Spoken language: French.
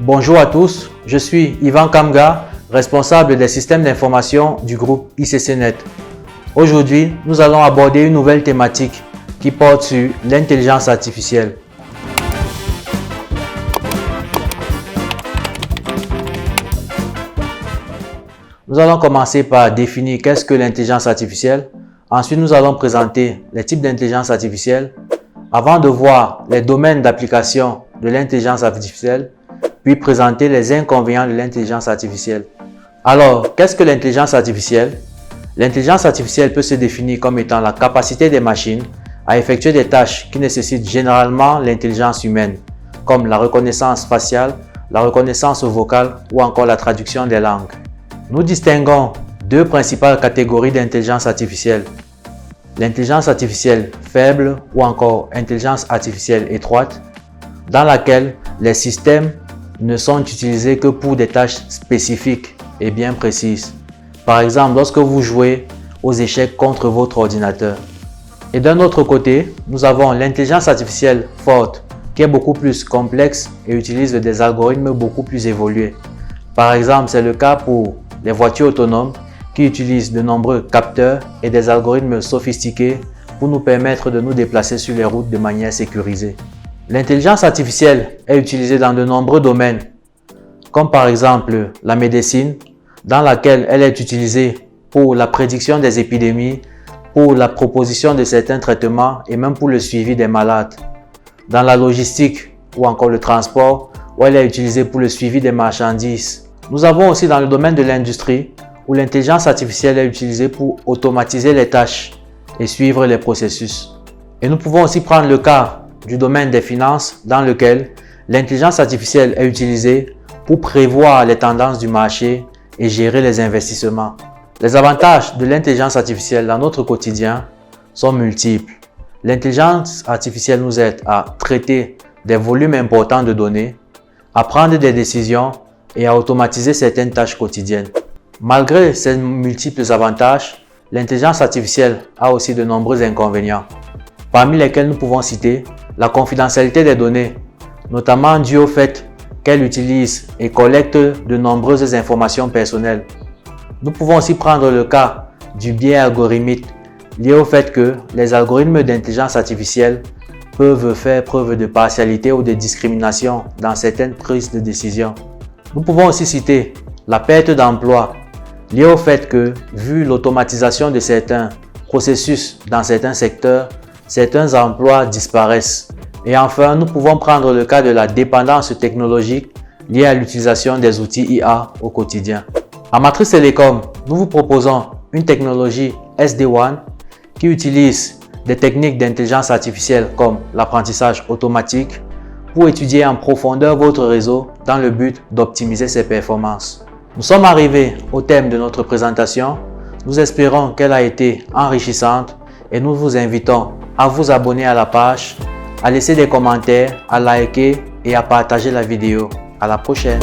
Bonjour à tous, je suis Ivan Kamga, responsable des systèmes d'information du groupe ICCnet. Aujourd'hui, nous allons aborder une nouvelle thématique qui porte sur l'intelligence artificielle. Nous allons commencer par définir qu'est-ce que l'intelligence artificielle. Ensuite, nous allons présenter les types d'intelligence artificielle avant de voir les domaines d'application de l'intelligence artificielle, puis présenter les inconvénients de l'intelligence artificielle. Alors, qu'est-ce que l'intelligence artificielle? L'intelligence artificielle peut se définir comme étant la capacité des machines à effectuer des tâches qui nécessitent généralement l'intelligence humaine, comme la reconnaissance faciale, la reconnaissance vocale ou encore la traduction des langues. Nous distinguons deux principales catégories d'intelligence artificielle. L'intelligence artificielle faible ou encore intelligence artificielle étroite, dans laquelle les systèmes ne sont utilisés que pour des tâches spécifiques et bien précises. Par exemple, lorsque vous jouez aux échecs contre votre ordinateur. Et d'un autre côté, nous avons l'intelligence artificielle forte qui est beaucoup plus complexe et utilise des algorithmes beaucoup plus évolués. Par exemple, c'est le cas pour les voitures autonomes qui utilisent de nombreux capteurs et des algorithmes sophistiqués pour nous permettre de nous déplacer sur les routes de manière sécurisée. L'intelligence artificielle est utilisée dans de nombreux domaines, comme par exemple la médecine, dans laquelle elle est utilisée pour la prédiction des épidémies, pour la proposition de certains traitements et même pour le suivi des malades. Dans la logistique ou encore le transport, où elle est utilisée pour le suivi des marchandises. Nous avons aussi dans le domaine de l'industrie, où l'intelligence artificielle est utilisée pour automatiser les tâches et suivre les processus. Et nous pouvons aussi prendre le cas du domaine des finances, dans lequel l'intelligence artificielle est utilisée pour prévoir les tendances du marché et gérer les investissements. Les avantages de l'intelligence artificielle dans notre quotidien sont multiples. L'intelligence artificielle nous aide à traiter des volumes importants de données, à prendre des décisions et à automatiser certaines tâches quotidiennes. Malgré ces multiples avantages, l'intelligence artificielle a aussi de nombreux inconvénients, parmi lesquels nous pouvons citer la confidentialité des données, notamment due au fait qu'elle utilise et collecte de nombreuses informations personnelles. Nous pouvons aussi prendre le cas du biais algorithmique, lié au fait que les algorithmes d'intelligence artificielle peuvent faire preuve de partialité ou de discrimination dans certaines prises de décision. Nous pouvons aussi citer la perte d'emploi, liée au fait que, vu l'automatisation de certains processus dans certains secteurs, certains emplois disparaissent. Et enfin, nous pouvons prendre le cas de la dépendance technologique liée à l'utilisation des outils IA au quotidien. À Matrix Telecom, nous vous proposons une technologie SD-WAN qui utilise des techniques d'intelligence artificielle comme l'apprentissage automatique pour étudier en profondeur votre réseau dans le but d'optimiser ses performances. Nous sommes arrivés au terme de notre présentation. Nous espérons qu'elle a été enrichissante et nous vous invitons à vous abonner à la page, à laisser des commentaires, à liker et à partager la vidéo. À la prochaine!